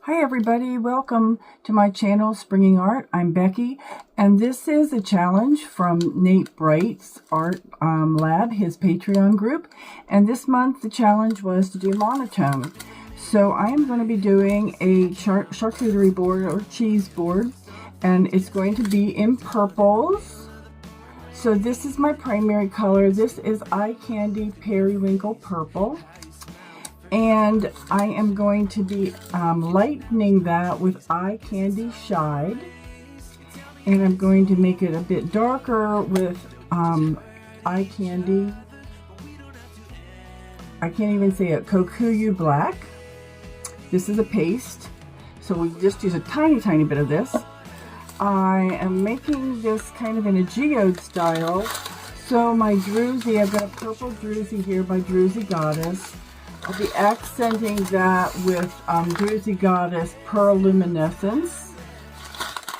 Hi everybody, welcome to my channel Springing Art. I'm Becky, and this is a challenge from Nate Bright's Art Lab, his Patreon group. And this month the challenge was to do monotone. So I am going to be doing a charcuterie board or cheese board, and it's going to be in purples. So this is my primary color. This is Eye Candy Periwinkle Purple. And I am going to be lightening that with Eye Candy Shide. And I'm going to make it a bit darker with Eye Candy. I can't even say it. Kokuyu Black. This is a paste. So we just use a tiny bit of this. I am making this kind of in a geode style. So my Druzy, I've got a purple Druzy here by Druzy Goddess. I'll be accenting that with Druzy Goddess Pearluminescence.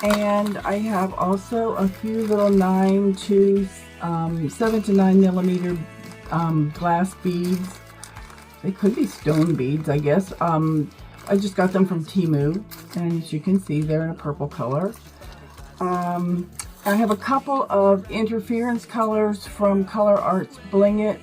And I have also a few little 7 to 9 millimeter glass beads. They could be stone beads, I guess. I just got them from Temu, and as you can see, they're in a purple color. I have a couple of interference colors from Color Arts Bling It,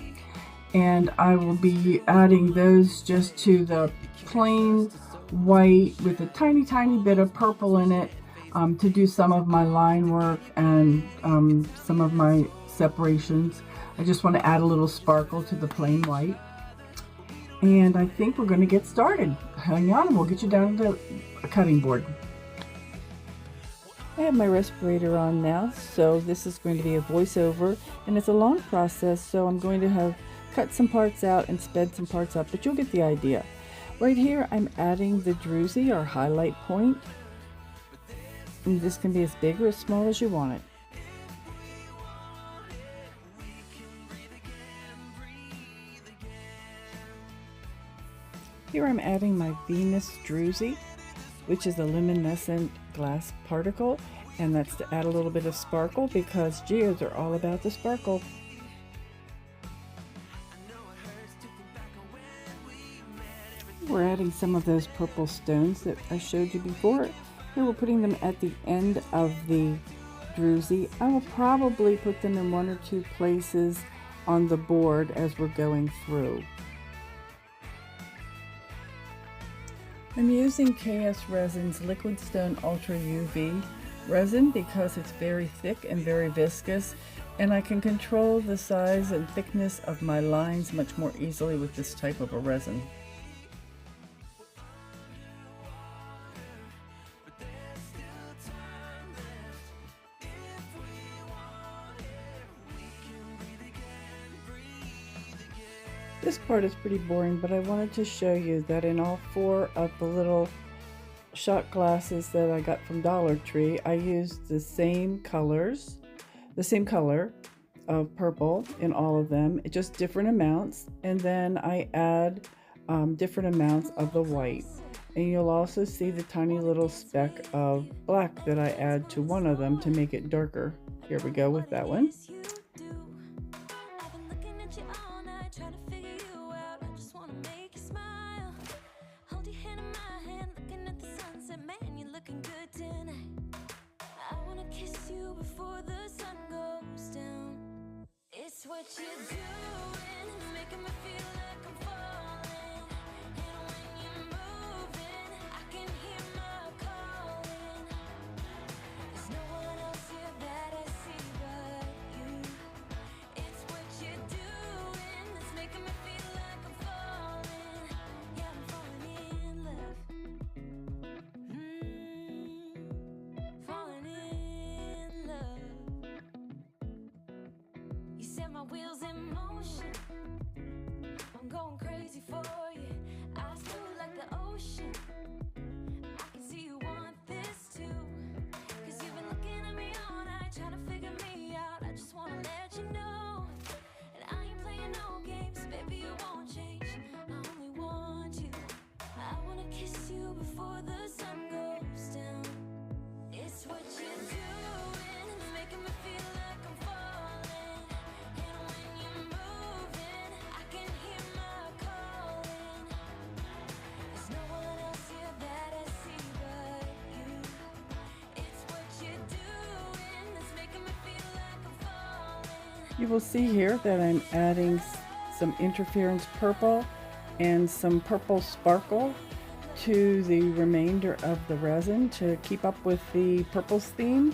and I will be adding those just to the plain white with a tiny bit of purple in it to do some of my line work and some of my separations. I just want to add a little sparkle to the plain white. And I think we're going to get started. Hang on, we'll get you down to a cutting board. I have my respirator on now, so this is going to be a voiceover, and it's a long process, so I'm going to have cut some parts out and sped some parts up, but you'll get the idea. Right here I'm adding the Druzy, or highlight point, and this can be as big or as small as you want it. Here I'm adding my Venus Druzy, which is a luminescent glass particle, and that's to add a little bit of sparkle because geodes are all about the sparkle. We're adding some of those purple stones that I showed you before. Here we're putting them at the end of the Druzy. I will probably put them in 1 or 2 places on the board as we're going through. I'm using KS Resin's Liquid Stone Ultra UV resin because it's very thick and very viscous, and I can control the size and thickness of my lines much more easily with this type of a resin. This part is pretty boring, but I wanted to show you that in all 4 of the little shot glasses that I got from Dollar Tree, I used the same color of purple in all of them, just different amounts, and then I add different amounts of the white. And you'll also see the tiny little speck of black that I add to one of them to make it darker. Here we go with that one. What you're doing is making me feel like I'm falling, and when you're moving, I can hear my calling. There's no one else here that I see but you. It's what you're doing that's making me feel like I'm falling. Yeah, I'm falling in love. Falling in love. You set my wheels in motion. I'm going crazy for you. Eyes blue like the ocean. I can see you want this too. Cause you've been looking at me all night, trying to figure me out. I just wanna let you know. And I ain't playing no games, baby, you won't change. I only want you. I wanna kiss you before the sun goes down. It's what you're doing, it's making me feel like I'm falling. And when you're moving, I can hear my calling. There's no one else You will see here that I'm adding some interference purple and some purple sparkle to the remainder of the resin to keep up with the purples theme.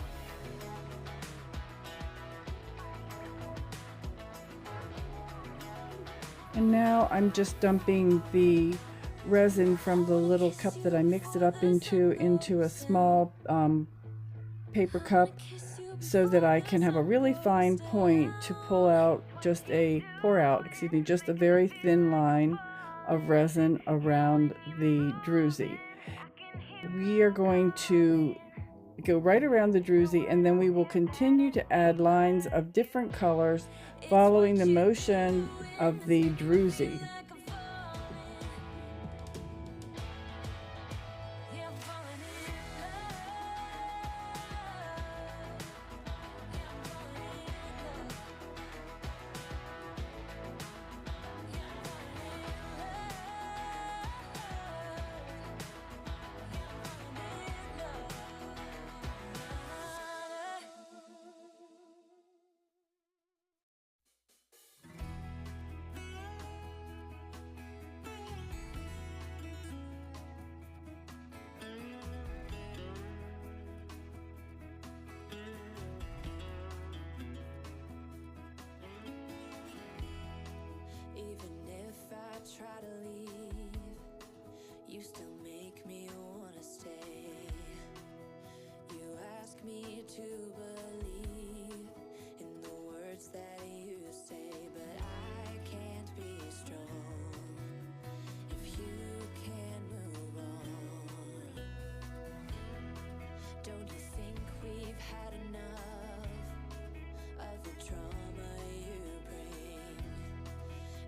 And now I'm just dumping the resin from the little cup that I mixed it up into a small paper cup, so that I can have a really fine point to pour out just a very thin line of resin around the druzy. We are going to go right around the druzy, and then we will continue to add lines of different colors following the motion of the druzy. Even if I try to leave, you still make me wanna stay. You ask me to believe in the words that you say, but I can't be strong if you can't move on. Don't you think we've had enough of the trauma you bring?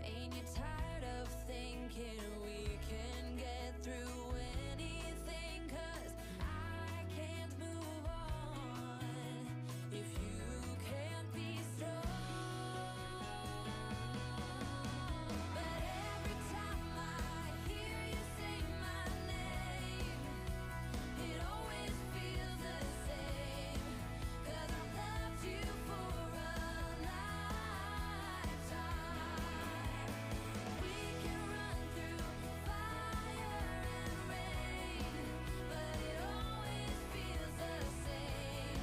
Ain't you tired of thinking we can get through anything? 'Cause I can't move on if you can't be strong. But every time I hear you say my name, it always feels the same. 'Cause I loved you for a lifetime. We can run through fire and rain, but it always feels the same.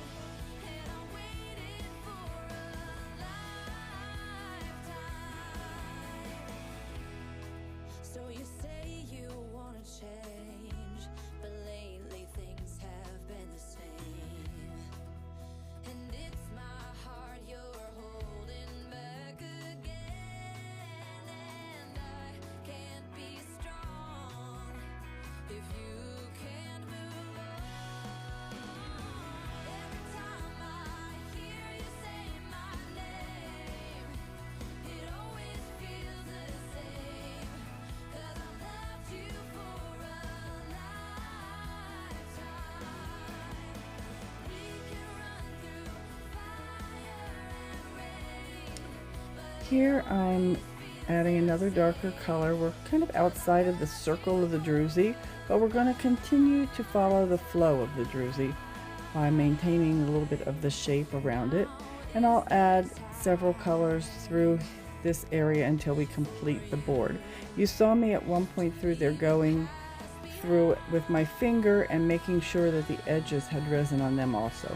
And I waited for a lifetime. So you say you wanna change, but lately things have been the same. And it's my heart you're holding back again. And I can't be strong if you can't move on. Every time I hear you say my name, it always feels the same. 'Cause I loved you for a lifetime. We can run through fire and rain, but Here I'm adding another darker color. We're kind of outside of the circle of the druzy, but we're going to continue to follow the flow of the druzy by maintaining a little bit of the shape around it. And I'll add several colors through this area until we complete the board. You saw me at one point through there going through with my finger and making sure that the edges had resin on them also.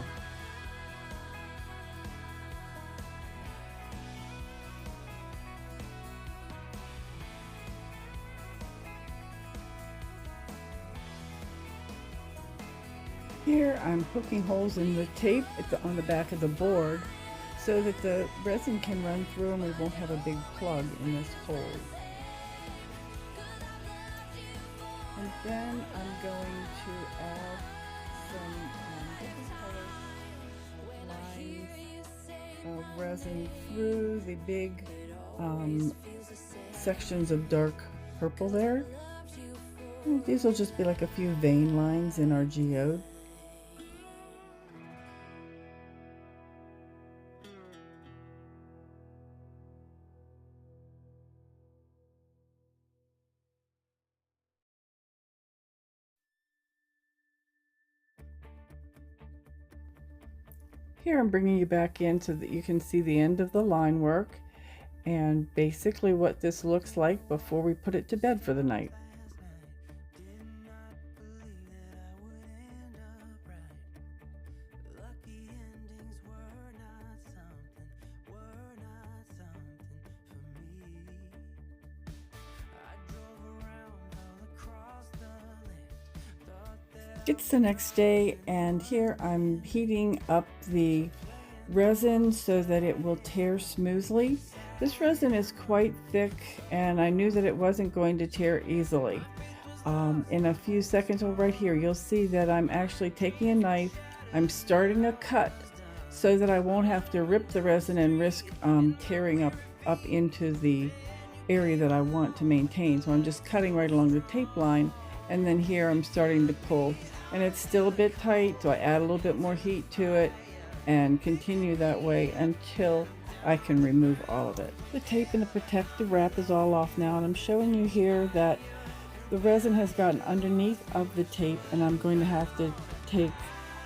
Here I'm poking holes in the tape on the back of the board so that the resin can run through and we won't have a big plug in this hole. And then I'm going to add some different colors lines of resin through the big sections of dark purple there. And these will just be like a few vein lines in our geode. Here I'm bringing you back in so that you can see the end of the line work and basically what this looks like before we put it to bed for the night. It's the next day, and here I'm heating up the resin so that it will tear smoothly. This resin is quite thick, and I knew that it wasn't going to tear easily. In a few seconds, right here, you'll see that I'm actually taking a knife, I'm starting a cut so that I won't have to rip the resin and risk tearing up into the area that I want to maintain. So I'm just cutting right along the tape line, and then here I'm starting to pull, and it's still a bit tight, so I add a little bit more heat to it and continue that way until I can remove all of it. The tape and the protective wrap is all off now, and I'm showing you here that the resin has gotten underneath of the tape, and I'm going to have to take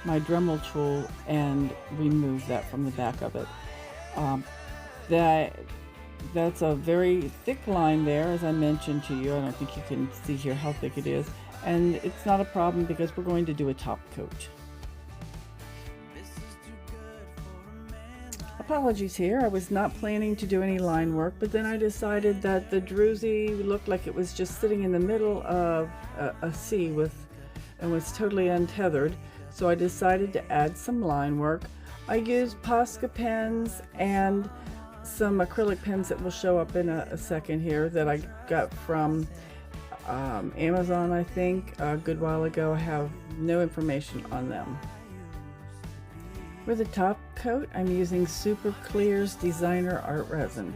my Dremel tool and remove that from the back of it. That's a very thick line there, as I mentioned to you. I don't think you can see here how thick it is, and it's not a problem because we're going to do a top coat. Apologies here, I was not planning to do any line work, but then I decided that the Druzy looked like it was just sitting in the middle of a sea and was totally untethered, so I decided to add some line work. I used Posca pens and some acrylic pens that will show up in a second here that I got from Amazon, I think, a good while ago. I have no information on them. For the top coat, I'm using Super Clear's Designer Art Resin.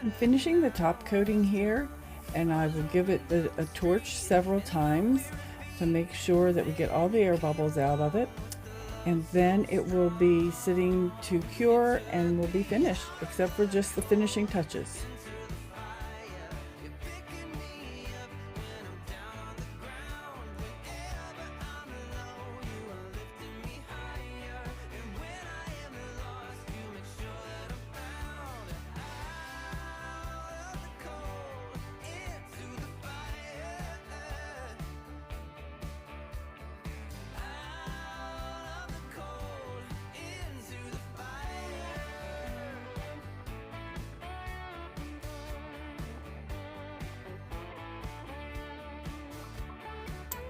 I'm finishing the top coating here, and I will give it a torch several times to make sure that we get all the air bubbles out of it. And then it will be sitting to cure and will be finished, except for just the finishing touches.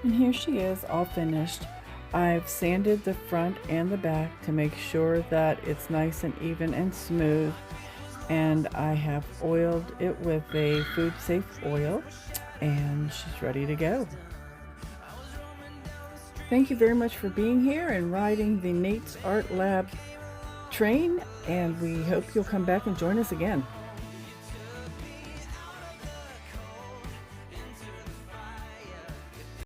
And here she is, all finished. I've sanded the front and the back to make sure that it's nice and even and smooth. And I have oiled it with a food safe oil, and she's ready to go. Thank you very much for being here and riding the Nate's Art Lab train, and we hope you'll come back and join us again.